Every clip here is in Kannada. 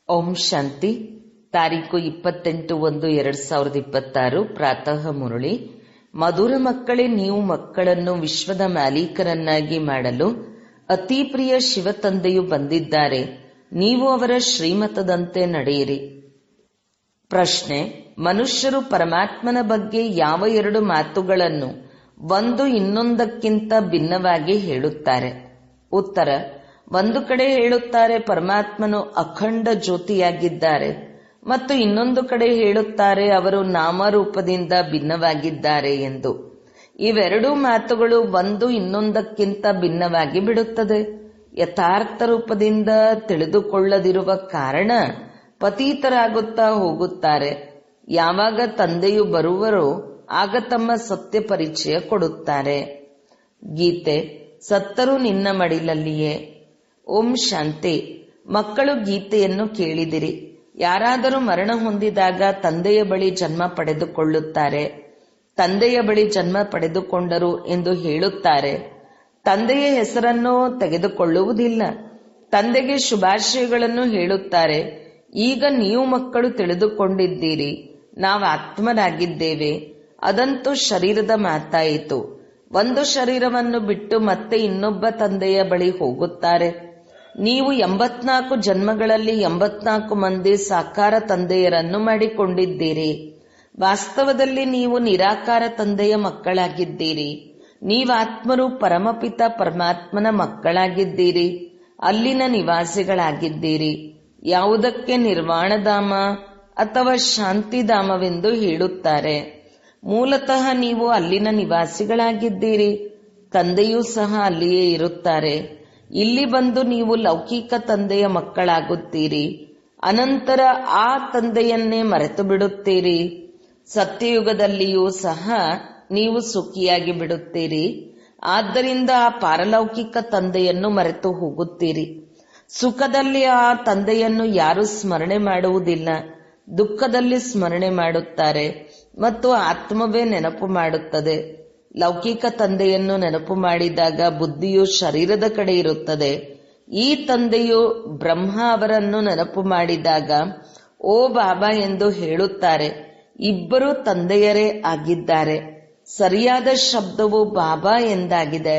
ಓಂ ಶಾಂತಿ. ತಾರೀಕು 28/1/2026 ಪ್ರಾತಃ ಮುರಳಿ. ಮಧುರ ಮಕ್ಕಳೇ, ನೀವು ಮಕ್ಕಳನ್ನು ವಿಶ್ವದ ಮಾಲೀಕರನ್ನಾಗಿ ಮಾಡಲು ಅತಿ ಪ್ರಿಯ ಶಿವ ತಂದೆಯು ಬಂದಿದ್ದಾರೆ. ನೀವು ಅವರ ಶ್ರೀಮತದಂತೆ ನಡೆಯಿರಿ. ಪ್ರಶ್ನೆ: ಮನುಷ್ಯರು ಪರಮಾತ್ಮನ ಬಗ್ಗೆ ಯಾವ ಎರಡು ಮಾತುಗಳನ್ನು ಒಂದು ಇನ್ನೊಂದಕ್ಕಿಂತ ಭಿನ್ನವಾಗಿ ಹೇಳುತ್ತಾರೆ? ಉತ್ತರ: ಒಂದು ಕಡೆ ಹೇಳುತ್ತಾರೆ ಪರಮಾತ್ಮನು ಅಖಂಡ ಜ್ಯೋತಿಯಾಗಿದ್ದಾರೆ, ಮತ್ತು ಇನ್ನೊಂದು ಕಡೆ ಹೇಳುತ್ತಾರೆ ಅವರು ನಾಮರೂಪದಿಂದ ಭಿನ್ನವಾಗಿದ್ದಾರೆ ಎಂದು. ಇವೆರಡೂ ಮಾತುಗಳು ಒಂದು ಇನ್ನೊಂದಕ್ಕಿಂತ ಭಿನ್ನವಾಗಿ ಬಿಡುತ್ತದೆ. ಯಥಾರ್ಥ ರೂಪದಿಂದ ತಿಳಿದುಕೊಳ್ಳದಿರುವ ಕಾರಣ ಪತೀತರಾಗುತ್ತಾ ಹೋಗುತ್ತಾರೆ. ಯಾವಾಗ ತಂದೆಯು ಬರುವರೋ ಆಗ ತಮ್ಮ ಸತ್ಯ ಪರಿಚಯ ಕೊಡುತ್ತಾರೆ. ಗೀತೆ: ಸತ್ತರೂ ನಿನ್ನ ಮಡಿಲಲ್ಲಿಯೇ. ಓಂ ಶಾಂತಿ. ಮಕ್ಕಳು ಗೀತೆಯನ್ನು ಕೇಳಿದಿರಿ. ಯಾರಾದರೂ ಮರಣ ಹೊಂದಿದಾಗ ತಂದೆಯ ಬಳಿ ಜನ್ಮ ಪಡೆದುಕೊಳ್ಳುತ್ತಾರೆ. ತಂದೆಯ ಬಳಿ ಜನ್ಮ ಪಡೆದುಕೊಂಡರು ಎಂದು ಹೇಳುತ್ತಾರೆ. ತಂದೆಯ ಹೆಸರನ್ನು ತೆಗೆದುಕೊಳ್ಳುವುದಿಲ್ಲ. ತಂದೆಗೆ ಶುಭಾಶಯಗಳನ್ನು ಹೇಳುತ್ತಾರೆ. ಈಗ ನೀವು ಮಕ್ಕಳು ತಿಳಿದುಕೊಂಡಿದ್ದೀರಿ, ನಾವು ಆತ್ಮರಾಗಿದ್ದೇವೆ. ಅದಂತೂ ಶರೀರದ ಮಾತಾಯಿತು. ಒಂದು ಶರೀರವನ್ನು ಬಿಟ್ಟು ಮತ್ತೆ ಇನ್ನೊಬ್ಬ ತಂದೆಯ ಬಳಿ ಹೋಗುತ್ತಾರೆ. ನೀವು 84 ಜನ್ಮಗಳಲ್ಲಿ 84 ಮಂದಿ ಸಾಕಾರ ತಂದೆಯರನ್ನು ಮಾಡಿಕೊಂಡಿದ್ದೀರಿ. ವಾಸ್ತವದಲ್ಲಿ ನೀವು ನಿರಾಕಾರ ತಂದೆಯ ಮಕ್ಕಳಾಗಿದ್ದೀರಿ. ನೀವಾತ್ಮರು ಪರಮಪಿತ ಪರಮಾತ್ಮನ ಮಕ್ಕಳಾಗಿದ್ದೀರಿ. ಅಲ್ಲಿನ ನಿವಾಸಿಗಳಾಗಿದ್ದೀರಿ. ಯಾವುದಕ್ಕೆ ನಿರ್ವಾಣಧಾಮ ಅಥವಾ ಶಾಂತಿಧಾಮವೆಂದು ಹೇಳುತ್ತಾರೆ. ಮೂಲತಃ ನೀವು ಅಲ್ಲಿನ ನಿವಾಸಿಗಳಾಗಿದ್ದೀರಿ. ತಂದೆಯೂ ಸಹ ಅಲ್ಲಿಯೇ ಇರುತ್ತಾರೆ. ಇಲ್ಲಿ ಬಂದು ನೀವು ಲೌಕಿಕ ತಂದೆಯ ಮಕ್ಕಳಾಗುತ್ತೀರಿ. ಅನಂತರ ಆ ತಂದೆಯನ್ನೇ ಮರೆತು ಬಿಡುತ್ತೀರಿ. ಸತ್ಯಯುಗದಲ್ಲಿಯೂ ಸಹ ನೀವು ಸುಖಿಯಾಗಿ ಬಿಡುತ್ತೀರಿ. ಆದ್ದರಿಂದ ಆ ಪಾರಲೌಕಿಕ ತಂದೆಯನ್ನು ಮರೆತು ಹೋಗುತ್ತೀರಿ. ಸುಖದಲ್ಲಿ ಆ ತಂದೆಯನ್ನು ಯಾರೂ ಸ್ಮರಣೆ ಮಾಡುವುದಿಲ್ಲ. ದುಃಖದಲ್ಲಿ ಸ್ಮರಣೆ ಮಾಡುತ್ತಾರೆ ಮತ್ತು ಆತ್ಮವೇ ನೆನಪು ಮಾಡುತ್ತದೆ. ಲೌಕಿಕ ತಂದೆಯನ್ನು ನೆನಪು ಮಾಡಿದಾಗ ಬುದ್ಧಿಯು ಶರೀರದ ಕಡೆ ಇರುತ್ತದೆ. ಈ ತಂದೆಯು ಬ್ರಹ್ಮ ಅವರನ್ನು ನೆನಪು ಮಾಡಿದಾಗ ಓ ಬಾಬಾ ಎಂದು ಹೇಳುತ್ತಾರೆ. ಇಬ್ಬರು ತಂದೆಯರೇ ಆಗಿದ್ದಾರೆ. ಸರಿಯಾದ ಶಬ್ದವು ಬಾಬಾ ಎಂದಾಗಿದೆ.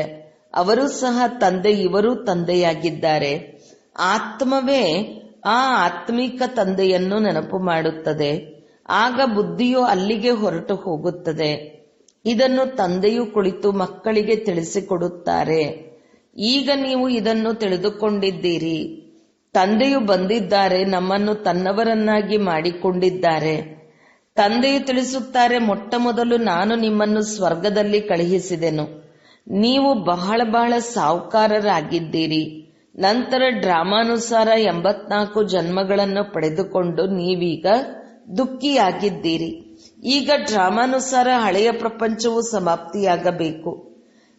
ಅವರು ಸಹ ತಂದೆ, ಇವರೂ ತಂದೆಯಾಗಿದ್ದಾರೆ. ಆತ್ಮವೇ ಆ ಆತ್ಮಿಕ ತಂದೆಯನ್ನು ನೆನಪು ಮಾಡುತ್ತದೆ. ಆಗ ಬುದ್ಧಿಯು ಅಲ್ಲಿಗೆ ಹೊರಟು ಹೋಗುತ್ತದೆ. ಇದನ್ನು ತಂದೆಯು ಕುಳಿತು ಮಕ್ಕಳಿಗೆ ತಿಳಿಸಿಕೊಡುತ್ತಾರೆ. ಈಗ ನೀವು ಇದನ್ನು ತಿಳಿದುಕೊಂಡಿದ್ದೀರಿ. ತಂದೆಯು ಬಂದಿದ್ದಾರೆ, ನಮ್ಮನ್ನು ತನ್ನವರನ್ನಾಗಿ ಮಾಡಿಕೊಂಡಿದ್ದಾರೆ. ತಂದೆಯು ತಿಳಿಸುತ್ತಾರೆ, ಮೊಟ್ಟ ಮೊದಲು ನಾನು ನಿಮ್ಮನ್ನು ಸ್ವರ್ಗದಲ್ಲಿ ಕಳುಹಿಸಿದೆನು. ನೀವು ಬಹಳ ಸಾಹುಕಾರರಾಗಿದ್ದೀರಿ. ನಂತರ ಡ್ರಾಮಾನುಸಾರ 84 ಜನ್ಮಗಳನ್ನು ಪಡೆದುಕೊಂಡು ನೀವೀಗ ದುಃಖಿಯಾಗಿದ್ದೀರಿ. ಈಗ ಡ್ರಾಮಾನುಸಾರ ಹಳೆಯ ಪ್ರಪಂಚವು ಸಮಾಪ್ತಿಯಾಗಬೇಕು.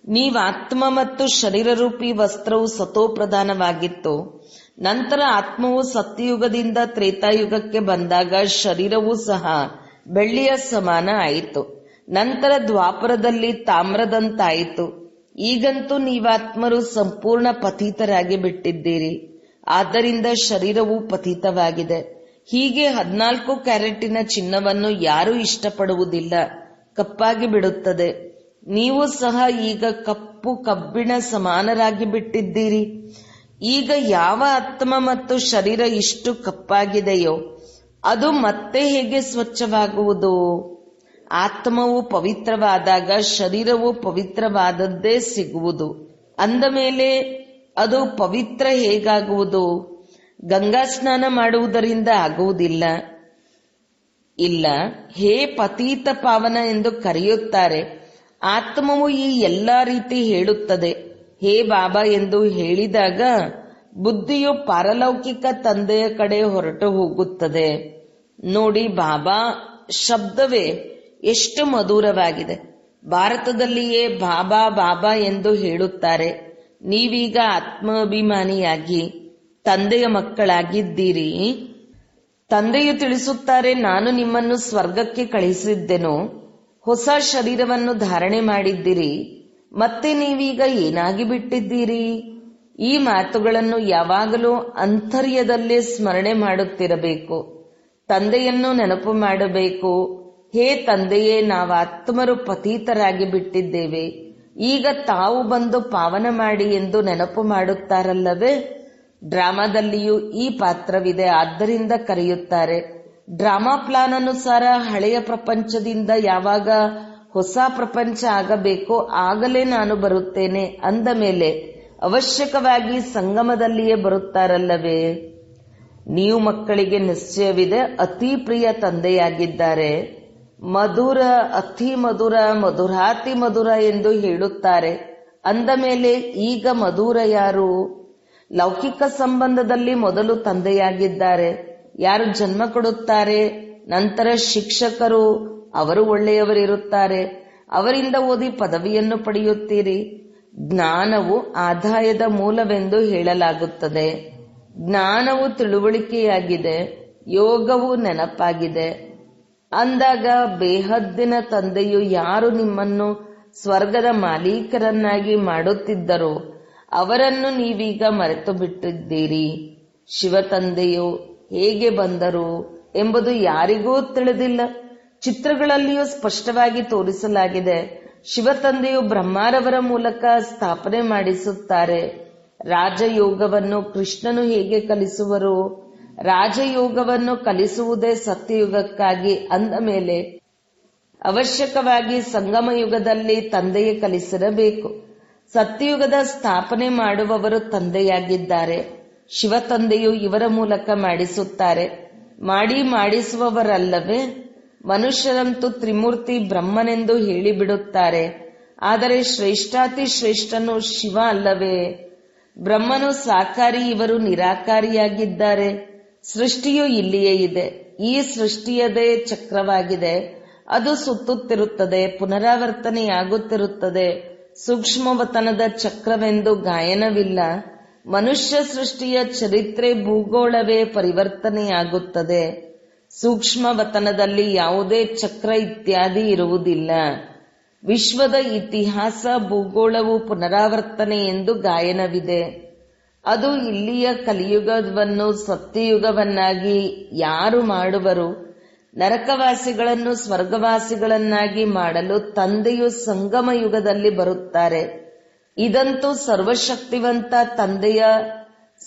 ನೀವಾತ್ಮ ಮತ್ತು ಶರೀರರೂಪಿ ವಸ್ತ್ರವು ಸತೋಪ್ರಧಾನವಾಗಿತ್ತು. ನಂತರ ಆತ್ಮವು ಸತ್ಯಯುಗದಿಂದ ತ್ರೇತಾಯುಗಕ್ಕೆ ಬಂದಾಗ ಶರೀರವೂ ಸಹ ಬೆಳ್ಳಿಯ ಸಮಾನ ಆಯಿತು. ನಂತರ ದ್ವಾಪರದಲ್ಲಿ ತಾಮ್ರದಂತಾಯಿತು. ಈಗಂತೂ ನೀವಾತ್ಮರು ಸಂಪೂರ್ಣ ಪತೀತರಾಗಿ ಬಿಟ್ಟಿದ್ದೀರಿ. ಆದ್ದರಿಂದ ಶರೀರವು ಪತೀತವಾಗಿದೆ. ಹೀಗೆ 14 ಕ್ಯಾರೆಟಿನ ಚಿನ್ನವನ್ನು ಯಾರೂ ಇಷ್ಟಪಡುವುದಿಲ್ಲ, ಕಪ್ಪಾಗಿ ಬಿಡುತ್ತದೆ. ನೀವು ಸಹ ಈಗ ಕಬ್ಬಿಣ ಸಮಾನರಾಗಿ ಬಿಟ್ಟಿದ್ದೀರಿ. ಈಗ ಯಾವ ಆತ್ಮ ಮತ್ತು ಶರೀರ ಇಷ್ಟು ಕಪ್ಪಾಗಿದೆಯೋ ಅದು ಮತ್ತೆ ಹೇಗೆ ಸ್ವಚ್ಛವಾಗುವುದು? ಆತ್ಮವು ಪವಿತ್ರವಾದಾಗ ಶರೀರವು ಪವಿತ್ರವಾದದ್ದೇ ಸಿಗುವುದು. ಅಂದ ಮೇಲೆ ಅದು ಪವಿತ್ರ ಹೇಗಾಗುವುದು? ಗಂಗಾ ಸ್ನಾನ ಮಾಡುವುದರಿಂದ ಆಗುವುದಿಲ್ಲ. ಇಲ್ಲ, ಹೇ ಪತೀತ ಪಾವನ ಎಂದು ಕರೆಯುತ್ತಾರೆ. ಆತ್ಮವು ಈ ಎಲ್ಲಾ ರೀತಿ ಹೇಳುತ್ತದೆ. ಹೇ ಬಾಬಾ ಎಂದು ಹೇಳಿದಾಗ ಬುದ್ಧಿಯು ಪಾರಲೌಕಿಕ ತಂದೆಯ ಕಡೆ ಹೊರಟು ಹೋಗುತ್ತದೆ. ನೋಡಿ, ಬಾಬಾ ಶಬ್ದವೇ ಎಷ್ಟು ಮಧುರವಾಗಿದೆ. ಭಾರತದಲ್ಲಿಯೇ ಬಾಬಾ ಬಾಬಾ ಎಂದು ಹೇಳುತ್ತಾರೆ. ನೀವೀಗ ಆತ್ಮಾಭಿಮಾನಿಯಾಗಿ ತಂದೆಯ ಮಕ್ಕಳಾಗಿದ್ದೀರಿ. ತಂದೆಯು ತಿಳಿಸುತ್ತಾರೆ, ನಾನು ನಿಮ್ಮನ್ನು ಸ್ವರ್ಗಕ್ಕೆ ಕಳಿಸಿದ್ದೆನು. ಹೊಸ ಶರೀರವನ್ನು ಧಾರಣೆ ಮಾಡಿದ್ದೀರಿ. ಮತ್ತೆ ನೀವೀಗ ಏನಾಗಿ ಬಿಟ್ಟಿದ್ದೀರಿ? ಈ ಮಾತುಗಳನ್ನು ಯಾವಾಗಲೂ ಅಂತರ್ಯದಲ್ಲೇ ಸ್ಮರಣೆ ಮಾಡುತ್ತಿರಬೇಕು. ತಂದೆಯನ್ನು ನೆನಪು ಮಾಡಬೇಕು. ಹೇ ತಂದೆಯೇ, ನಾವಾತ್ಮರು ಪತೀತರಾಗಿ ಬಿಟ್ಟಿದ್ದೇವೆ, ಈಗ ತಾವು ಬಂದು ಪಾವನ ಮಾಡಿ ಎಂದು ನೆನಪು ಮಾಡುತ್ತಾರಲ್ಲವೇ. ಡ್ರಾಮಾದಲ್ಲಿಯೂ ಈ ಪಾತ್ರವಿದೆ, ಆದ್ದರಿಂದ ಕರೆಯುತ್ತಾರೆ. ಡ್ರಾಮಾ ಪ್ಲಾನ್ ಅನುಸಾರ ಹಳೆಯ ಪ್ರಪಂಚದಿಂದ ಯಾವಾಗ ಹೊಸ ಪ್ರಪಂಚ ಆಗಬೇಕೋ ಆಗಲೇ ನಾನು ಬರುತ್ತೇನೆ ಅಂದ ಮೇಲೆ ಅವಶ್ಯಕವಾಗಿ ಸಂಗಮದಲ್ಲಿಯೇ ಬರುತ್ತಾರಲ್ಲವೇ. ನೀವು ಮಕ್ಕಳಿಗೆ ನಿಶ್ಚಯವಿದೆ, ಅತಿ ಪ್ರಿಯ ತಂದೆಯಾಗಿದ್ದಾರೆ. ಮಧುರ, ಅತಿ ಮಧುರ, ಮಧುರಾತಿ ಮಧುರ ಎಂದು ಹೇಳುತ್ತಾರೆ. ಅಂದ ಮೇಲೆ ಈಗ ಮಧುರ ಯಾರು? ಲೌಕಿಕ ಸಂಬಂಧದಲ್ಲಿ ಮೊದಲು ತಂದೆಯಾಗಿದ್ದಾರೆ. ಯಾರು ಜನ್ಮ ಕೊಡುತ್ತಾರೆ, ನಂತರ ಶಿಕ್ಷಕರು, ಅವರು ಒಳ್ಳೆಯವರಿರುತ್ತಾರೆ. ಅವರಿಂದ ಓದಿ ಪದವಿಯನ್ನು ಪಡೆಯುತ್ತೀರಿ. ಜ್ಞಾನವು ಆದಾಯದ ಮೂಲವೆಂದು ಹೇಳಲಾಗುತ್ತದೆ. ಜ್ಞಾನವು ತಿಳುವಳಿಕೆಯಾಗಿದೆ, ಯೋಗವು ನೆನಪಾಗಿದೆ. ಅಂದಾಗ ಬೇಹದ್ದಿನ ತಂದೆಯು ಯಾರು ನಿಮ್ಮನ್ನು ಸ್ವರ್ಗದ ಮಾಲೀಕರನ್ನಾಗಿ ಮಾಡುತ್ತಿದ್ದರೋ ಅವರನ್ನು ನೀವೀಗ ಮರೆತು ಬಿಟ್ಟಿದ್ದೀರಿ. ಶಿವತಂದೆಯು ಹೇಗೆ ಬಂದರು ಎಂಬುದು ಯಾರಿಗೂ ತಿಳಿದಿಲ್ಲ. ಚಿತ್ರಗಳಲ್ಲಿಯೂ ಸ್ಪಷ್ಟವಾಗಿ ತೋರಿಸಲಾಗಿದೆ. ಶಿವತಂದೆಯು ಬ್ರಹ್ಮಾರವರ ಮೂಲಕ ಸ್ಥಾಪನೆ ಮಾಡಿಸುತ್ತಾರೆ. ರಾಜಯೋಗವನ್ನು ಕೃಷ್ಣನು ಹೇಗೆ ಕಲಿಸುವರು? ರಾಜಯೋಗವನ್ನು ಕಲಿಸುವುದೇ ಸತ್ಯಯುಗಕ್ಕಾಗಿ. ಅಂದ ಮೇಲೆ ಅವಶ್ಯಕವಾಗಿ ಸಂಗಮ ಯುಗದಲ್ಲಿ ತಂದೆಯೇ ಕಲಿಸಿರಬೇಕು. ಸತ್ಯಯುಗದ ಸ್ಥಾಪನೆ ಮಾಡುವವರು ತಂದೆಯಾಗಿದ್ದಾರೆ. ಶಿವತಂದೆಯು ಇವರ ಮೂಲಕ ಮಾಡಿಸುತ್ತಾರೆ. ಮಾಡಿಸುವವರಲ್ಲವೇ. ಮನುಷ್ಯರಂತೂ ತ್ರಿಮೂರ್ತಿ ಬ್ರಹ್ಮನೆಂದು ಹೇಳಿಬಿಡುತ್ತಾರೆ. ಆದರೆ ಶ್ರೇಷ್ಠಾತಿ ಶ್ರೇಷ್ಠನು ಶಿವ ಅಲ್ಲವೇ. ಬ್ರಹ್ಮನು ಸಾಕಾರಿ, ಇವರು ನಿರಾಕಾರಿಯಾಗಿದ್ದಾರೆ. ಸೃಷ್ಟಿಯು ಇಲ್ಲಿಯೇ ಇದೆ. ಈ ಸೃಷ್ಟಿಯದೇ ಚಕ್ರವಾಗಿದೆ. ಅದು ಸುತ್ತುತ್ತಿರುತ್ತದೆ, ಪುನರಾವರ್ತನೆಯಾಗುತ್ತಿರುತ್ತದೆ. ಸೂಕ್ಷ್ಮವತನದ ಚಕ್ರವೆಂದು ಗಾಯನವಿಲ್ಲ. ಮನುಷ್ಯ ಸೃಷ್ಟಿಯ ಚರಿತ್ರೆ ಭೂಗೋಳವೇ ಪರಿವರ್ತನೆಯಾಗುತ್ತದೆ. ಸೂಕ್ಷ್ಮವತನದಲ್ಲಿ ಯಾವುದೇ ಚಕ್ರ ಇತ್ಯಾದಿ ಇರುವುದಿಲ್ಲ. ವಿಶ್ವದ ಇತಿಹಾಸ ಭೂಗೋಳವು ಪುನರಾವರ್ತನೆ ಎಂದು ಗಾಯನವಿದೆ. ಅದು ಇಲ್ಲಿಯ ಕಲಿಯುಗವನ್ನು ಸತ್ಯಯುಗವನ್ನಾಗಿ ಯಾರು ಮಾಡುವರು? ನರಕವಾಸಿಗಳನ್ನು ಸ್ವರ್ಗವಾಸಿಗಳನ್ನಾಗಿ ಮಾಡಲು ತಂದೆಯು ಸಂಗಮ ಯುಗದಲ್ಲಿ ಬರುತ್ತಾರೆ. ಇದಂತೂ ಸರ್ವಶಕ್ತಿವಂತ ತಂದೆಯ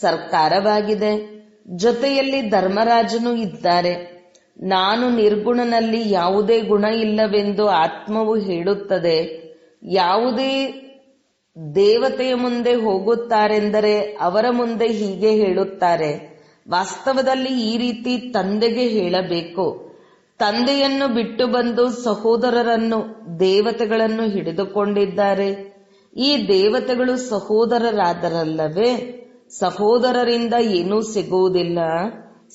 ಸರ್ಕಾರವಾಗಿದೆ. ಜೊತೆಯಲ್ಲಿ ಧರ್ಮರಾಜನು ಇದ್ದಾರೆ. ನಾನು ನಿರ್ಗುಣನಲ್ಲಿ ಯಾವುದೇ ಗುಣ ಇಲ್ಲವೆಂದು ಆತ್ಮವು ಹೇಳುತ್ತದೆ. ಯಾವುದೇ ದೇವತೆಯ ಮುಂದೆ ಹೋಗುತ್ತಾರೆಂದರೆ ಅವರ ಮುಂದೆ ಹೀಗೆ ಹೇಳುತ್ತಾರೆ. ವಾಸ್ತವದಲ್ಲಿ ಈ ರೀತಿ ತಂದೆಗೆ ಹೇಳಬೇಕು. ತಂದೆಯನ್ನು ಬಿಟ್ಟು ಬಂದು ಸಹೋದರರನ್ನು, ದೇವತೆಗಳನ್ನು ಹಿಡಿದುಕೊಂಡಿದ್ದಾರೆ. ಈ ದೇವತೆಗಳು ಸಹೋದರರಾದರಲ್ಲವೇ. ಸಹೋದರರಿಂದ ಏನೂ ಸಿಗುವುದಿಲ್ಲ.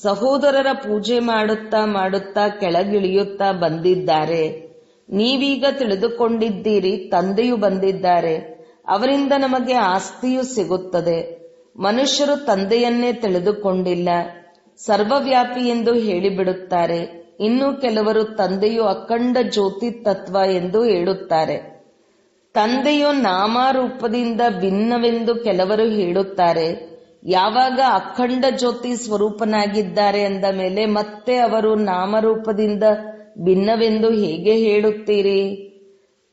ಸಹೋದರರ ಪೂಜೆ ಮಾಡುತ್ತಾ ಮಾಡುತ್ತಾ ಕೆಳಗಿಳಿಯುತ್ತಾ ಬಂದಿದ್ದಾರೆ. ನೀವೀಗ ತಿಳಿದುಕೊಂಡಿದ್ದೀರಿ, ತಂದೆಯು ಬಂದಿದ್ದಾರೆ, ಅವರಿಂದ ನಮಗೆ ಆಸ್ತಿಯು ಸಿಗುತ್ತದೆ. ಮನುಷ್ಯರು ತಂದೆಯನ್ನೇ ತಿಳಿದುಕೊಂಡಿಲ್ಲ. ಸರ್ವವ್ಯಾಪಿ ಎಂದು ಹೇಳಿಬಿಡುತ್ತಾರೆ. ಇನ್ನು ಕೆಲವರು ತಂದೆಯು ಅಖಂಡ ಜ್ಯೋತಿ ತತ್ವ ಎಂದು ಹೇಳುತ್ತಾರೆ. ತಂದೆಯು ನಾಮರೂಪದಿಂದ ಭಿನ್ನವೆಂದು ಕೆಲವರು ಹೇಳುತ್ತಾರೆ. ಯಾವಾಗ ಅಖಂಡ ಜ್ಯೋತಿ ಸ್ವರೂಪನಾಗಿದ್ದಾರೆ ಅಂದ ಮೇಲೆ ಮತ್ತೆ ಅವರು ನಾಮರೂಪದಿಂದ ಭಿನ್ನವೆಂದು ಹೇಗೆ ಹೇಳುತ್ತೀರಿ?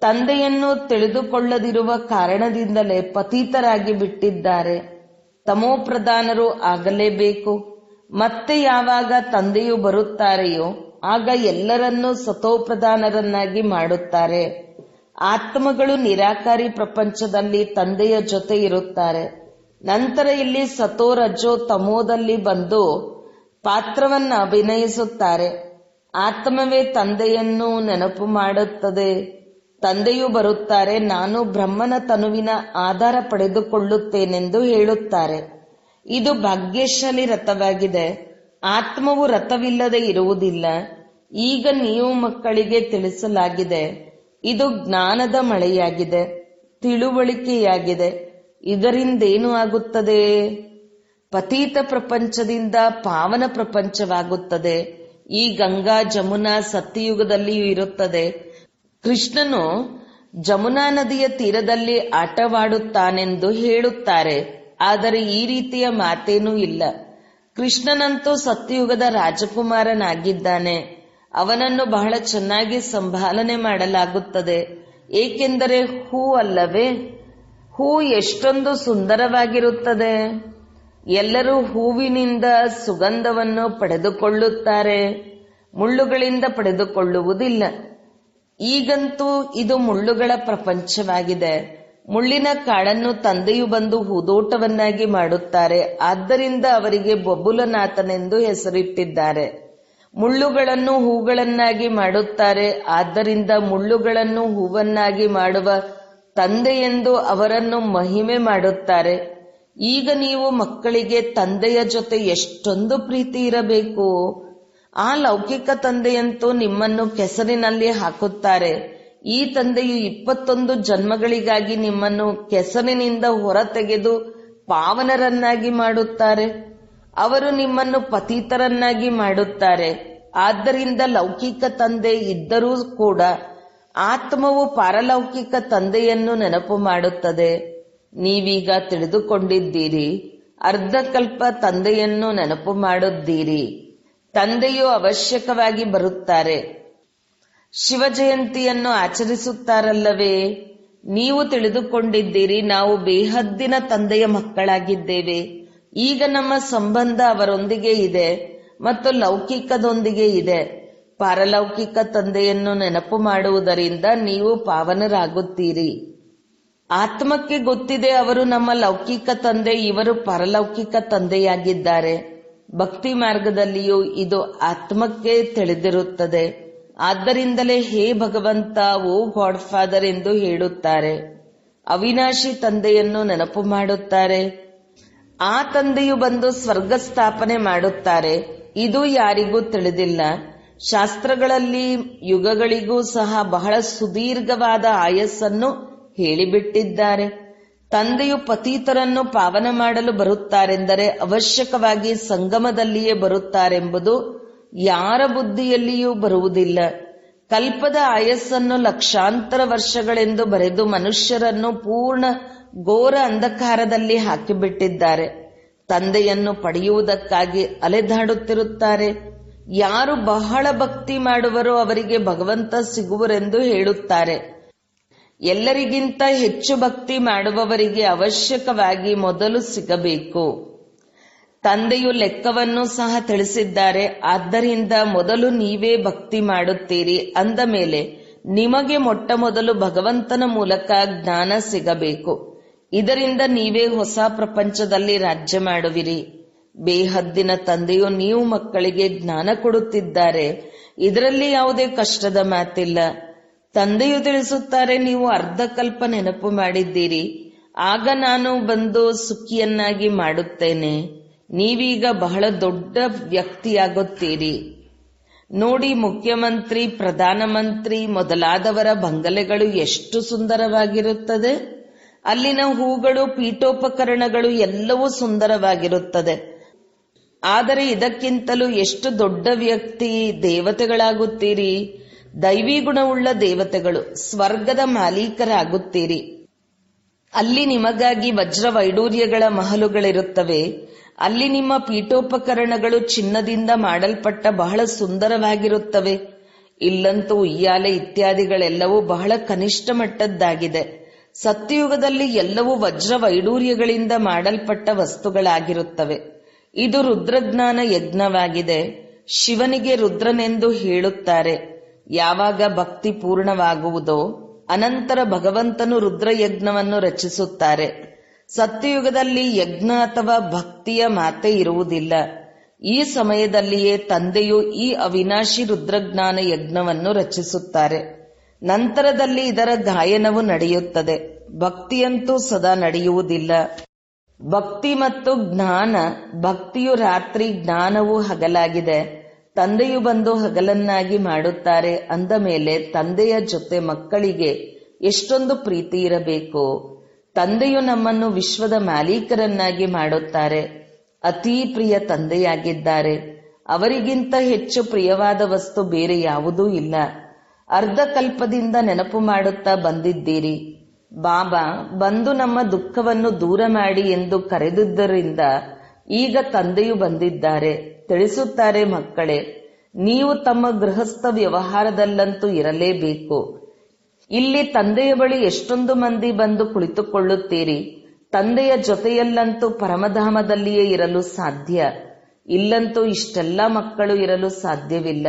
ತಂದೆಯನ್ನು ತಿಳಿದುಕೊಳ್ಳದಿರುವ ಕಾರಣದಿಂದಲೇ ಪತೀತರಾಗಿ ಬಿಟ್ಟಿದ್ದಾರೆ. ತಮೋಪ್ರಧಾನರು ಆಗಲೇಬೇಕು. ಮತ್ತೆ ಯಾವಾಗ ತಂದೆಯು ಬರುತ್ತಾರೆಯೋ ಆಗ ಎಲ್ಲರನ್ನೂ ಸತೋಪ್ರಧಾನರನ್ನಾಗಿ ಮಾಡುತ್ತಾರೆ. ಆತ್ಮಗಳು ನಿರಾಕಾರಿ ಪ್ರಪಂಚದಲ್ಲಿ ತಂದೆಯ ಜೊತೆ ಇರುತ್ತಾರೆ. ನಂತರ ಇಲ್ಲಿ ಸತೋ ರಜೋ ತಮೋದಲ್ಲಿ ಬಂದು ಪಾತ್ರವನ್ನು ಅಭಿನಯಿಸುತ್ತಾರೆ. ಆತ್ಮವೇ ತಂದೆಯನ್ನು ನೆನಪು ಮಾಡುತ್ತದೆ. ತಂದೆಯು ಬರುತ್ತಾರೆ, ನಾನು ಬ್ರಹ್ಮನ ತನುವಿನ ಆಧಾರ ಪಡೆದುಕೊಳ್ಳುತ್ತೇನೆಂದು ಹೇಳುತ್ತಾರೆ. ಇದು ಭಾಗ್ಯಶಾಲಿ ರಥವಾಗಿದೆ. ಆತ್ಮವು ರಥವಿಲ್ಲದೆ ಇರುವುದಿಲ್ಲ. ಈಗ ನೀವು ಮಕ್ಕಳಿಗೆ ತಿಳಿಸಲಾಗಿದೆ. ಇದು ಜ್ಞಾನದ ಮಳೆಯಾಗಿದೆ, ತಿಳುವಳಿಕೆಯಾಗಿದೆ. ಇದರಿಂದೇನು ಆಗುತ್ತದೆ? ಪತೀತ ಪ್ರಪಂಚದಿಂದ ಪಾವನ ಪ್ರಪಂಚವಾಗುತ್ತದೆ. ಈ ಗಂಗಾ ಜಮುನಾ ಸತ್ಯಯುಗದಲ್ಲಿಯೂ ಇರುತ್ತದೆ. ಕೃಷ್ಣನು ಜಮುನಾ ನದಿಯ ತೀರದಲ್ಲಿ ಆಟವಾಡುತ್ತಾನೆಂದು ಹೇಳುತ್ತಾರೆ. ಆದರೆ ಈ ರೀತಿಯ ಮಾತೇನೂ ಇಲ್ಲ. ಕೃಷ್ಣನಂತೂ ಸತ್ಯಯುಗದ ರಾಜಕುಮಾರನಾಗಿದ್ದಾನೆ. ಅವನನ್ನು ಬಹಳ ಚೆನ್ನಾಗಿ ಸಂಭಾಲನೆ ಮಾಡಲಾಗುತ್ತದೆ. ಏಕೆಂದರೆ ಹೂ ಅಲ್ಲವೇ? ಹೂ ಎಷ್ಟೊಂದು ಸುಂದರವಾಗಿರುತ್ತದೆ. ಎಲ್ಲರೂ ಹೂವಿನಿಂದ ಸುಗಂಧವನ್ನು ಪಡೆದುಕೊಳ್ಳುತ್ತಾರೆ, ಮುಳ್ಳುಗಳಿಂದ ಪಡೆದುಕೊಳ್ಳುವುದಿಲ್ಲ. ಈಗಂತೂ ಇದು ಮುಳ್ಳುಗಳ ಪ್ರಪಂಚವಾಗಿದೆ. ಮುಳ್ಳಿನ ಕಾಡನ್ನು ತಂದೆಯು ಬಂದು ಹೂದೋಟವನ್ನಾಗಿ ಮಾಡುತ್ತಾರೆ. ಆದ್ದರಿಂದ ಅವರಿಗೆ ಬಬುಲನಾಥನೆಂದು ಹೆಸರಿಟ್ಟಿದ್ದಾರೆ. ಮುಳ್ಳುಗಳನ್ನು ಹೂಗಳನ್ನಾಗಿ ಮಾಡುತ್ತಾರೆ. ಆದ್ದರಿಂದ ಮುಳ್ಳುಗಳನ್ನು ಹೂವನ್ನಾಗಿ ಮಾಡುವ ತಂದೆಯೆಂದು ಅವರನ್ನು ಮಹಿಮೆ ಮಾಡುತ್ತಾರೆ. ಈಗ ನೀವು ಮಕ್ಕಳಿಗೆ ತಂದೆಯ ಜೊತೆ ಎಷ್ಟೊಂದು ಪ್ರೀತಿ ಇರಬೇಕು. ಆ ಲೌಕಿಕ ತಂದೆಯಂತೂ ನಿಮ್ಮನ್ನು ಕೆಸರಿನಲ್ಲಿ ಹಾಕುತ್ತಾರೆ. ಈ ತಂದೆಯು 21 ಜನ್ಮಗಳಿಗಾಗಿ ನಿಮ್ಮನ್ನು ಕೆಸರಿನಿಂದ ಹೊರತೆಗೆದು ಪಾವನರನ್ನಾಗಿ ಮಾಡುತ್ತಾರೆ. ಅವರು ನಿಮ್ಮನ್ನು ಪತಿತರನ್ನಾಗಿ ಮಾಡುತ್ತಾರೆ. ಆದ್ದರಿಂದ ಲೌಕಿಕ ತಂದೆ ಇದ್ದರೂ ಕೂಡ ಆತ್ಮವು ಪಾರಲೌಕಿಕ ತಂದೆಯನ್ನು ನೆನಪು ಮಾಡುತ್ತದೆ. ನೀವೀಗ ತಿಳಿದುಕೊಂಡಿದ್ದೀರಿ. ಅರ್ಧಕಲ್ಪ ತಂದೆಯನ್ನು ನೆನಪು ಮಾಡುತ್ತೀರಿ. ತಂದೆಯು ಅವಶ್ಯಕವಾಗಿ ಬರುತ್ತಾರೆ. ಶಿವ ಜಯಂತಿಯನ್ನು ಆಚರಿಸುತ್ತಾರಲ್ಲವೇ? ನೀವು ತಿಳಿದುಕೊಂಡಿದ್ದೀರಿ, ನಾವು ಬೇಹದ್ದಿನ ತಂದೆಯ ಮಕ್ಕಳಾಗಿದ್ದೇವೆ. ಈಗ ನಮ್ಮ ಸಂಬಂಧ ಅವರೊಂದಿಗೆ ಇದೆ ಮತ್ತು ಲೌಕಿಕದೊಂದಿಗೆ ಇದೆ. ಪಾರಲೌಕಿಕ ತಂದೆಯನ್ನು ನೆನಪು ಮಾಡುವುದರಿಂದ ನೀವು ಪಾವನರಾಗುತ್ತೀರಿ. ಆತ್ಮಕ್ಕೆ ಗೊತ್ತಿದೆ, ಅವರು ನಮ್ಮ ಲೌಕಿಕ ತಂದೆ, ಇವರು ಪಾರಲೌಕಿಕ ತಂದೆಯಾಗಿದ್ದಾರೆ. ಭಕ್ತಿ ಮಾರ್ಗದಲ್ಲಿಯೂ ಇದು ಆತ್ಮಕ್ಕೆ ತಿಳಿದಿರುತ್ತದೆ. ಆದ್ದರಿಂದಲೇ ಹೇ ಭಗವಂತ, ಓ ಗಾಡ್ ಫಾದರ್ ಎಂದು ಹೇಳುತ್ತಾರೆ. ಅವಿನಾಶಿ ತಂದೆಯನ್ನು ನೆನಪು ಮಾಡುತ್ತಾರೆ. ಆ ತಂದೆಯು ಬಂದು ಸ್ವರ್ಗ ಸ್ಥಾಪನೆ ಮಾಡುತ್ತಾರೆ. ಇದು ಯಾರಿಗೂ ತಿಳಿದಿಲ್ಲ. ಶಾಸ್ತ್ರಗಳಲ್ಲಿ ಯುಗಗಳಿಗೂ ಸಹ ಬಹಳ ಸುದೀರ್ಘವಾದ ಆಯಸ್ಸನ್ನು ಹೇಳಿಬಿಟ್ಟಿದ್ದಾರೆ. ತಂದೆಯು ಪತೀತರನ್ನು ಪಾವನ ಮಾಡಲು ಬರುತ್ತಾರೆಂದರೆ ಅವಶ್ಯಕವಾಗಿ ಸಂಗಮದಲ್ಲಿಯೇ ಬರುತ್ತಾರೆಂಬುದು ಯಾರ ಬುದ್ಧಿಯಲ್ಲಿಯೂ ಬರುವುದಿಲ್ಲ. ಕಲ್ಪದ ಆಯಸ್ಸನ್ನು ಲಕ್ಷಾಂತರ ವರ್ಷಗಳೆಂದು ಬರೆದು ಮನುಷ್ಯರನ್ನು ಪೂರ್ಣ ಘೋರ ಅಂಧಕಾರದಲ್ಲಿ ಹಾಕಿಬಿಟ್ಟಿದ್ದಾರೆ. ತಂದೆಯನ್ನು ಪಡೆಯುವುದಕ್ಕಾಗಿ ಅಲೆದಾಡುತ್ತಿರುತ್ತಾರೆ. ಯಾರು ಬಹಳ ಭಕ್ತಿ ಮಾಡುವರೋ ಅವರಿಗೆ ಭಗವಂತ ಸಿಗುವರೆಂದು ಹೇಳುತ್ತಾರೆ. ಎಲ್ಲರಿಗಿಂತ ಹೆಚ್ಚು ಭಕ್ತಿ ಮಾಡುವವರಿಗೆ ಅವಶ್ಯಕವಾಗಿ ಮೊದಲು ಸಿಗಬೇಕು. ತಂದೆಯು ಲೆಕ್ಕವನ್ನು ಸಹ ತಿಳಿಸಿದ್ದಾರೆ. ಆದ್ದರಿಂದ ಮೊದಲು ನೀವೇ ಭಕ್ತಿ ಮಾಡುತ್ತೀರಿ ಅಂದ ಮೇಲೆ ನಿಮಗೆ ಮೊಟ್ಟ ಮೊದಲು ಭಗವಂತನ ಮೂಲಕ ಜ್ಞಾನ ಸಿಗಬೇಕು. ಇದರಿಂದ ನೀವೇ ಹೊಸ ಪ್ರಪಂಚದಲ್ಲಿ ರಾಜ್ಯ ಮಾಡುವಿರಿ. ಬೇಹದ್ದಿನ ತಂದೆಯು ನೀವು ಮಕ್ಕಳಿಗೆ ಜ್ಞಾನ ಕೊಡುತ್ತಿದ್ದಾರೆ. ಇದರಲ್ಲಿ ಯಾವುದೇ ಕಷ್ಟದ ಮಾತಿಲ್ಲ. ತಂದೆಯು ತಿಳಿಸುತ್ತಾರೆ, ನೀವು ಅರ್ಧಕಲ್ಪ ನೆನಪು ಮಾಡಿದ್ದೀರಿ, ಆಗ ನಾನು ಬಂದು ಸುಖಿಯನ್ನಾಗಿ ಮಾಡುತ್ತೇನೆ. ನೀವೀಗ ಬಹಳ ದೊಡ್ಡ ವ್ಯಕ್ತಿಯಾಗುತ್ತೀರಿ. ನೋಡಿ, ಮುಖ್ಯಮಂತ್ರಿ, ಪ್ರಧಾನಮಂತ್ರಿ ಮೊದಲಾದವರ ಬಂಗಲೆಗಳು ಎಷ್ಟು ಸುಂದರವಾಗಿರುತ್ತದೆ. ಅಲ್ಲಿನ ಹೂಗಳು, ಪೀಠೋಪಕರಣಗಳು ಎಲ್ಲವೂ ಸುಂದರವಾಗಿರುತ್ತದೆ. ಆದರೆ ಇದಕ್ಕಿಂತಲೂ ಎಷ್ಟು ದೊಡ್ಡ ವ್ಯಕ್ತಿ, ದೇವತೆಗಳಾಗುತ್ತೀರಿ. ದೈವಿ ಗುಣವುಳ್ಳ ದೇವತೆಗಳು, ಸ್ವರ್ಗದ ಮಾಲೀಕರಾಗುತ್ತೀರಿ. ಅಲ್ಲಿ ನಿಮಗಾಗಿ ವಜ್ರ ವೈಡೂರ್ಯಗಳ ಮಹಲುಗಳಿರುತ್ತವೆ. ಅಲ್ಲಿ ನಿಮ್ಮ ಪೀಠೋಪಕರಣಗಳು ಚಿನ್ನದಿಂದ ಮಾಡಲ್ಪಟ್ಟ ಬಹಳ ಸುಂದರವಾಗಿರುತ್ತವೆ. ಇಲ್ಲಂತೂ ಉಯ್ಯಾಲೆ ಇತ್ಯಾದಿಗಳೆಲ್ಲವೂ ಬಹಳ ಕನಿಷ್ಠ ಮಟ್ಟದ್ದಾಗಿದೆ. ಸತ್ಯಯುಗದಲ್ಲಿ ಎಲ್ಲವೂ ವಜ್ರ ವೈಡೂರ್ಯಗಳಿಂದ ಮಾಡಲ್ಪಟ್ಟ ವಸ್ತುಗಳಾಗಿರುತ್ತವೆ. ಇದು ರುದ್ರಜ್ಞಾನ ಯಜ್ಞವಾಗಿದೆ. ಶಿವನಿಗೆ ರುದ್ರನೆಂದು ಹೇಳುತ್ತಾರೆ. ಯಾವಾಗ ಭಕ್ತಿ ಪೂರ್ಣವಾಗುವುದೋ ಅನಂತರ ಭಗವಂತನು ರುದ್ರಯಜ್ಞವನ್ನು ರಚಿಸುತ್ತಾರೆ. ಸತ್ಯಯುಗದಲ್ಲಿ ಯಜ್ಞ ಅಥವಾ ಭಕ್ತಿಯ ಮಾತೆ ಇರುವುದಿಲ್ಲ. ಈ ಸಮಯದಲ್ಲಿಯೇ ತಂದೆಯು ಈ ಅವಿನಾಶಿ ರುದ್ರಜ್ಞಾನ ಯಜ್ಞವನ್ನು ರಚಿಸುತ್ತಾರೆ. ನಂತರದಲ್ಲಿ ಇದರ ಗಾಯನವು ನಡೆಯುತ್ತದೆ. ಭಕ್ತಿಯಂತೂ ಸದಾ ನಡೆಯುವುದಿಲ್ಲ. ಭಕ್ತಿ ಮತ್ತು ಜ್ಞಾನ, ಭಕ್ತಿಯು ರಾತ್ರಿ, ಜ್ಞಾನವು ಹಗಲಾಗಿದೆ. ತಂದೆಯು ಬಂದು ಹಗಲನ್ನಾಗಿ ಮಾಡುತ್ತಾರೆ ಅಂದ ಮೇಲೆ ತಂದೆಯ ಜೊತೆ ಮಕ್ಕಳಿಗೆ ಎಷ್ಟೊಂದು ಪ್ರೀತಿ ಇರಬೇಕು. ತಂದೆಯು ನಮ್ಮನ್ನು ವಿಶ್ವದ ಮಾಲೀಕರನ್ನಾಗಿ ಮಾಡುತ್ತಾರೆ. ಅತೀ ಪ್ರಿಯ ತಂದೆಯಾಗಿದ್ದಾರೆ. ಅವರಿಗಿಂತ ಹೆಚ್ಚು ಪ್ರಿಯವಾದ ವಸ್ತು ಬೇರೆ ಯಾವುದೂ ಇಲ್ಲ. ಅರ್ಧಕಲ್ಪದಿಂದ ನೆನಪು ಮಾಡುತ್ತಾ ಬಂದಿದ್ದೀರಿ. ಬಾಬಾ ಬಂದು ನಮ್ಮ ದುಃಖವನ್ನು ದೂರ ಮಾಡಿ ಎಂದು ಕರೆದಿದ್ದರಿಂದ ಈಗ ತಂದೆಯು ಬಂದಿದ್ದಾರೆ. ತಿಳಿಸುತ್ತಾರೆ, ಮಕ್ಕಳೇ, ನೀವು ತಮ್ಮ ಗೃಹಸ್ಥ ವ್ಯವಹಾರದಲ್ಲಂತೂ ಇರಲೇಬೇಕು. ಇಲ್ಲಿ ತಂದೆಯ ಬಳಿ ಎಷ್ಟೊಂದು ಮಂದಿ ಬಂದು ಕುಳಿತುಕೊಳ್ಳುತ್ತೀರಿ. ತಂದೆಯ ಜೊತೆಯಲ್ಲಂತೂ ಪರಮಧಾಮದಲ್ಲಿಯೇ ಇರಲು ಸಾಧ್ಯ. ಇಲ್ಲಂತೂ ಇಷ್ಟೆಲ್ಲ ಮಕ್ಕಳು ಇರಲು ಸಾಧ್ಯವಿಲ್ಲ.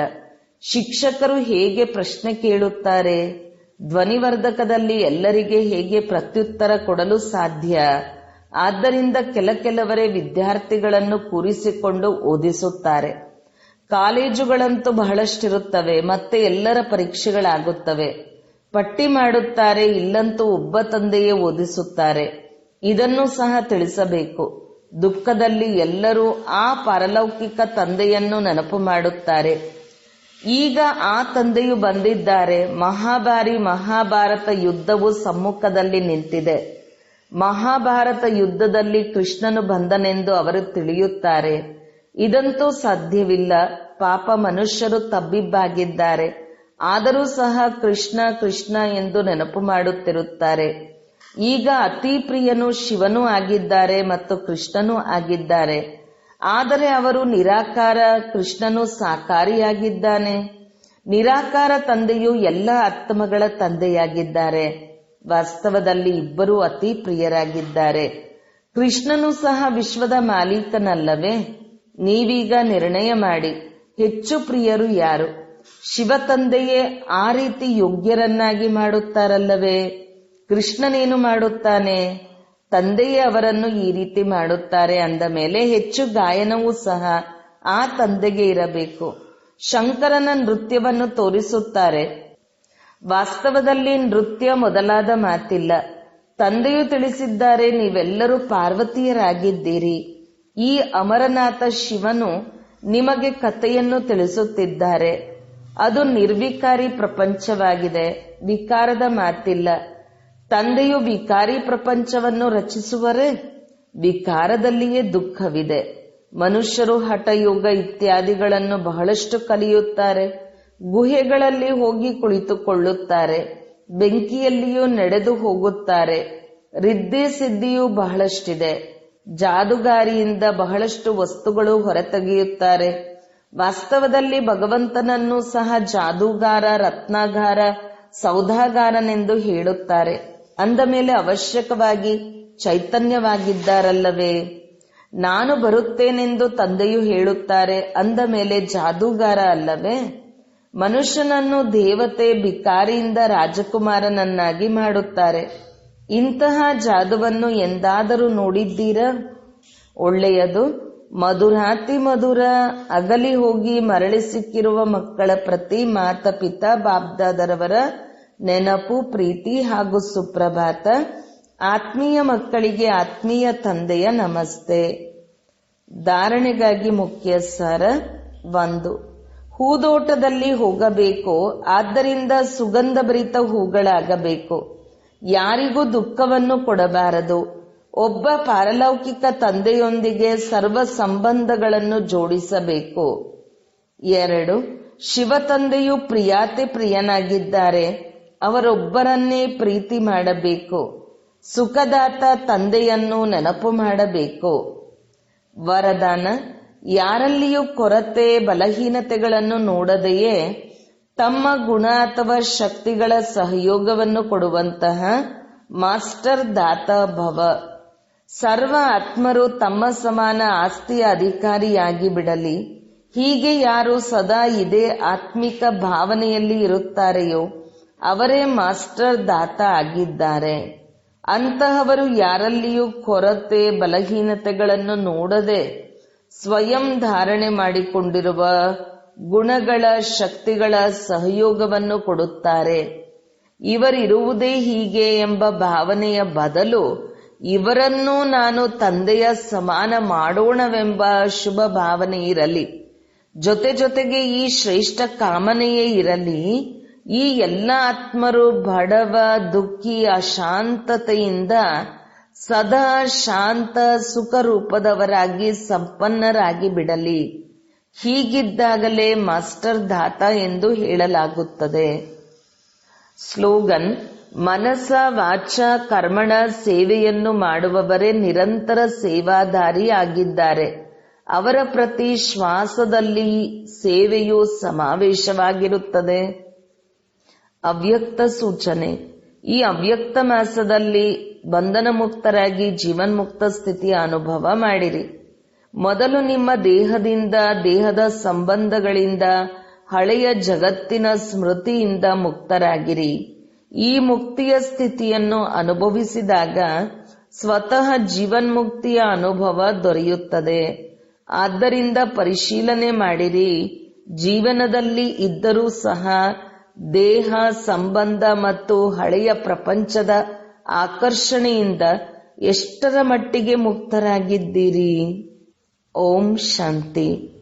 ಶಿಕ್ಷಕರು ಹೇಗೆ ಪ್ರಶ್ನೆ ಕೇಳುತ್ತಾರೆ? ಧ್ವನಿವರ್ಧಕದಲ್ಲಿ ಎಲ್ಲರಿಗೆ ಹೇಗೆ ಪ್ರತ್ಯುತ್ತರ ಕೊಡಲು ಸಾಧ್ಯ? ಆದ್ದರಿಂದ ಕೆಲವರೇ ವಿದ್ಯಾರ್ಥಿಗಳನ್ನು ಕೂರಿಸಿಕೊಂಡು ಓದಿಸುತ್ತಾರೆ. ಕಾಲೇಜುಗಳಂತೂ ಬಹಳಷ್ಟಿರುತ್ತವೆ. ಮತ್ತೆ ಎಲ್ಲರ ಪರೀಕ್ಷೆಗಳಾಗುತ್ತವೆ. ಪಟ್ಟಿ ಮಾಡುತ್ತಾರೆ. ಇಲ್ಲಂತೂ ಒಬ್ಬ ತಂದೆಯೇ ಓದಿಸುತ್ತಾರೆ. ಇದನ್ನು ಸಹ ತಿಳಿಸಬೇಕು. ದುಃಖದಲ್ಲಿ ಎಲ್ಲರೂ ಆ ಪಾರಲೌಕಿಕ ತಂದೆಯನ್ನು ನೆನಪು ಮಾಡುತ್ತಾರೆ. ಈಗ ಆ ತಂದೆಯು ಬಂದಿದ್ದಾರೆ. ಮಹಾಭಾರತ ಯುದ್ಧವು ಸಮ್ಮುಖದಲ್ಲಿ ನಿಂತಿದೆ. ಮಹಾಭಾರತ ಯುದ್ಧದಲ್ಲಿ ಕೃಷ್ಣನು ಬಂದನೆಂದು ಅವರು ತಿಳಿಯುತ್ತಾರೆ. ಇದಂತೂ ಸಾಧ್ಯವಿಲ್ಲ. ಪಾಪ ಮನುಷ್ಯರು ತಬ್ಬಿಬ್ಬಾಗಿದ್ದಾರೆ. ಆದರೂ ಸಹ ಕೃಷ್ಣ ಕೃಷ್ಣ ಎಂದು ನೆನಪು ಮಾಡುತ್ತಿರುತ್ತಾರೆ. ಈಗ ಅತಿ ಪ್ರಿಯನು ಶಿವನೂ ಆಗಿದ್ದಾರೆ ಮತ್ತು ಕೃಷ್ಣನೂ ಆಗಿದ್ದಾರೆ. ಆದರೆ ಅವರು ನಿರಾಕಾರ, ಕೃಷ್ಣನು ಸಾಕಾರಿಯಾಗಿದ್ದಾನೆ. ನಿರಾಕಾರ ತಂದೆಯು ಎಲ್ಲ ಆತ್ಮಗಳ ತಂದೆಯಾಗಿದ್ದಾರೆ. ವಾಸ್ತವದಲ್ಲಿ ಇಬ್ಬರೂ ಅತಿ ಪ್ರಿಯರಾಗಿದ್ದಾರೆ. ಕೃಷ್ಣನು ಸಹ ವಿಶ್ವದ ಮಾಲೀಕನಲ್ಲವೇ? ನೀವೀಗ ನಿರ್ಣಯ ಮಾಡಿ, ಹೆಚ್ಚು ಪ್ರಿಯರು ಯಾರು? ಶಿವ ತಂದೆಯೇ ಆ ರೀತಿ ಯೋಗ್ಯರನ್ನಾಗಿ ಮಾಡುತ್ತಾರಲ್ಲವೇ? ಕೃಷ್ಣನೇನು ಮಾಡುತ್ತಾನೆ? ತಂದೆಯೇ ಅವರನ್ನು ಈ ರೀತಿ ಮಾಡುತ್ತಾರೆ. ಅಂದ ಮೇಲೆ ಹೆಚ್ಚು ಗಾಯನವೂ ಸಹ ಆ ತಂದೆಗೆ ಇರಬೇಕು. ಶಂಕರನ ನೃತ್ಯವನ್ನು ತೋರಿಸುತ್ತಾರೆ. ವಾಸ್ತವದಲ್ಲಿ ನೃತ್ಯ ಮೊದಲಾದ ಮಾತಿಲ್ಲ. ತಂದೆಯು ತಿಳಿಸಿದ್ದಾರೆ, ನೀವೆಲ್ಲರೂ ಪಾರ್ವತಿಯರಾಗಿದ್ದೀರಿ. ಈ ಅಮರನಾಥ ಶಿವನು ನಿಮಗೆ ಕಥೆಯನ್ನು ತಿಳಿಸುತ್ತಿದ್ದಾರೆ. ಅದು ನಿರ್ವಿಕಾರಿ ಪ್ರಪಂಚವಾಗಿದೆ. ವಿಕಾರದ ಮಾತಿಲ್ಲ. ತಂದೆಯು ವಿಕಾರಿ ಪ್ರಪಂಚವನ್ನು ರಚಿಸುವರೇ? ವಿಕಾರದಲ್ಲಿಯೇ ದುಃಖವಿದೆ. ಮನುಷ್ಯರು ಹಠಯೋಗ ಇತ್ಯಾದಿಗಳನ್ನು ಬಹಳಷ್ಟು ಕಲಿಯುತ್ತಾರೆ. ಗುಹೆಗಳಲ್ಲಿ ಹೋಗಿ ಕುಳಿತುಕೊಳ್ಳುತ್ತಾರೆ. ಬೆಂಕಿಯಲ್ಲಿಯೂ ನಡೆದು ಹೋಗುತ್ತಾರೆ. ರಿದ್ದಿ ಸಿದ್ಧಿಯೂ ಬಹಳಷ್ಟಿದೆ. ಜಾದುಗಾರಿಯಿಂದ ಬಹಳಷ್ಟು ವಸ್ತುಗಳು ಹೊರತೆಗೆಯುತ್ತಾರೆ. ವಾಸ್ತವದಲ್ಲಿ ಭಗವಂತನನ್ನು ಸಹ ಜಾದೂಗಾರ, ರತ್ನಾಗಾರ, ಸೌದಾಗಾರನೆಂದು ಹೇಳುತ್ತಾರೆ. ಅಂದ ಮೇಲೆ ಅವಶ್ಯಕವಾಗಿ ಚೈತನ್ಯವಾಗಿದ್ದಾರಲ್ಲವೇ? ನಾನು ಬರುತ್ತೇನೆಂದು ತಂದೆಯು ಹೇಳುತ್ತಾರೆ. ಅಂದ ಮೇಲೆ ಜಾದೂಗಾರ ಅಲ್ಲವೇ? ಮನುಷ್ಯನನ್ನು ದೇವತೆ, ಭಿಕಾರಿಯಿಂದ ರಾಜಕುಮಾರನನ್ನಾಗಿ ಮಾಡುತ್ತಾರೆ. ಇಂತಹ ಜಾದುವನ್ನು ಎಂದಾದರೂ ನೋಡಿದ್ದೀರಾ? ಒಳ್ಳೆಯದು. ಮಧುರಾತಿ ಮಧುರ. ಅಗಲಿ ಹೋಗಿ ಮರಳಿ ಸಿಕ್ಕಿರುವ ಮಕ್ಕಳ ಪ್ರತಿ ಮಾತಾಪಿತಾ ಬಾಬ್ದಾದರವರ ನೆನಪು, ಪ್ರೀತಿ ಹಾಗೂ ಸುಪ್ರಭಾತ. ಆತ್ಮೀಯ ಮಕ್ಕಳಿಗೆ ಆತ್ಮೀಯ ತಂದೆಯ ನಮಸ್ತೆ. ಧಾರಣೆಗಾಗಿ ಮುಖ್ಯ ಸಾರ. 1. ಹೂದೋಟದಲ್ಲಿ ಹೋಗಬೇಕು. ಆದ್ದರಿಂದ ಸುಗಂಧಭರಿತ ಹೂಗಳಾಗಬೇಕು. ಯಾರಿಗೂ ದುಃಖವನ್ನು ಕೊಡಬಾರದು. ಒಬ್ಬ ಪಾರಲೌಕಿಕ ತಂದೆಯೊಂದಿಗೆ ಸರ್ವ ಸಂಬಂಧಗಳನ್ನು ಜೋಡಿಸಬೇಕು. 2. ಶಿವ ತಂದೆಯು ಪ್ರಿಯಾತಿ ಪ್ರಿಯನಾಗಿದ್ದಾರೆ. ಅವರೊಬ್ಬರನ್ನೇ ಪ್ರೀತಿ ಮಾಡಬೇಕು. ಸುಖದಾತ ತಂದೆಯನ್ನು ನೆನಪು ಮಾಡಬೇಕು. ವರದಾನ. ಯಾರಲ್ಲಿಯೂ ಕೊರತೆ, ಬಲಹೀನತೆಗಳನ್ನು ನೋಡದೆಯೇ ತಮ್ಮ ಗುಣ ಅಥವಾ ಶಕ್ತಿಗಳ ಸಹಯೋಗವನ್ನು ಕೊಡುವಂತಹ ಮಾಸ್ಟರ್ ದಾತ ಭವ. ಸರ್ವ ಆತ್ಮರು ತಮ್ಮ ಸಮಾನ ಆಸ್ತಿಯ ಅಧಿಕಾರಿಯಾಗಿ ಬಿಡಲಿ. ಹೀಗೆ ಯಾರು ಸದಾ ಇದೇ ಆತ್ಮಿಕ ಭಾವನೆಯಲ್ಲಿ ಇರುತ್ತಾರೆಯೋ ಅವರೇ ಮಾಸ್ಟರ್ ದಾತ ಆಗಿದ್ದಾರೆ. ಅಂತಹವರು ಯಾರಲ್ಲಿಯೂ ಕೊರತೆ, ಬಲಹೀನತೆಗಳನ್ನು ನೋಡದೆ ಸ್ವಯಂ ಧಾರಣೆ ಮಾಡಿಕೊಂಡಿರುವ ಗುಣಗಳ, ಶಕ್ತಿಗಳ ಸಹಯೋಗವನ್ನು ಕೊಡುತ್ತಾರೆ. ಇವರಿರುವುದೇ ಹೀಗೆ ಎಂಬ ಭಾವನೆಯ ಬದಲು ಇವರನ್ನೂ ನಾನು ತಂದೆಯ ಸಮಾನ ಮಾಡೋಣವೆಂಬ ಶುಭ ಭಾವನೆ ಇರಲಿ. ಜೊತೆಗೆ ಈ ಶ್ರೇಷ್ಠ ಕಾಮನೆಯೇ ಇರಲಿ. ಈ ಎಲ್ಲ ಆತ್ಮರು ಬಡವ, ದುಃಖಿ, ಅಶಾಂತತೆಯಿಂದ ಸದಾ ಶಾಂತ, ಸುಖ ರೂಪದವರಾಗಿ ಸಂಪನ್ನರಾಗಿ ಬಿಡಲಿ. ಹೀಗಿದ್ದಾಗಲೇ ಮಾಸ್ಟರ್ ದಾತ ಎಂದು ಹೇಳಲಾಗುತ್ತದೆ. ಸ್ಲೋಗನ್. ಮನಸ ವಾಚ ಕರ್ಮಣ ಸೇವೆಯನ್ನು ಮಾಡುವವರೇ ನಿರಂತರ ಸೇವಾದಾರಿ ಆಗಿದ್ದಾರೆ. ಅವರ ಪ್ರತಿ ಶ್ವಾಸದಲ್ಲಿ ಸೇವೆಯು ಸಮಾವೇಶವಾಗಿರುತ್ತದೆ. ಅವ್ಯಕ್ತ ಸೂಚನೆ. ಈ ಅವ್ಯಕ್ತ ಮಾಸದಲ್ಲಿ ಬಂಧನ ಮುಕ್ತರಾಗಿ ಜೀವನ್ಮುಕ್ತ ಸ್ಥಿತಿಯ ಅನುಭವ ಮಾಡಿರಿ. ಮೊದಲು ನಿಮ್ಮ ದೇಹದಿಂದ, ದೇಹದ ಸಂಬಂಧಗಳಿಂದ, ಹಳೆಯ ಜಗತ್ತಿನ ಸ್ಮೃತಿಯಿಂದ ಮುಕ್ತರಾಗಿರಿ. ಈ ಮುಕ್ತಿಯ ಸ್ಥಿತಿಯನ್ನು ಅನುಭವಿಸಿದಾಗ ಸ್ವತಃ ಜೀವನ್ಮುಕ್ತಿಯ ಅನುಭವ ದೊರೆಯುತ್ತದೆ. ಆದ್ದರಿಂದ ಪರಿಶೀಲನೆ ಮಾಡಿರಿ. ಜೀವನದಲ್ಲಿ ಇದ್ದರೂ ಸಹ ದೇಹ, ಸಂಬಂಧ ಮತ್ತು ಹಳೆಯ ಪ್ರಪಂಚದ ಆಕರ್ಷಣೆಯಿಂದ ಎಷ್ಟರ ಮಟ್ಟಿಗೆ ಮುಕ್ತರಾಗಿದ್ದೀರಿ? ಓಂ ಶಾಂತಿ.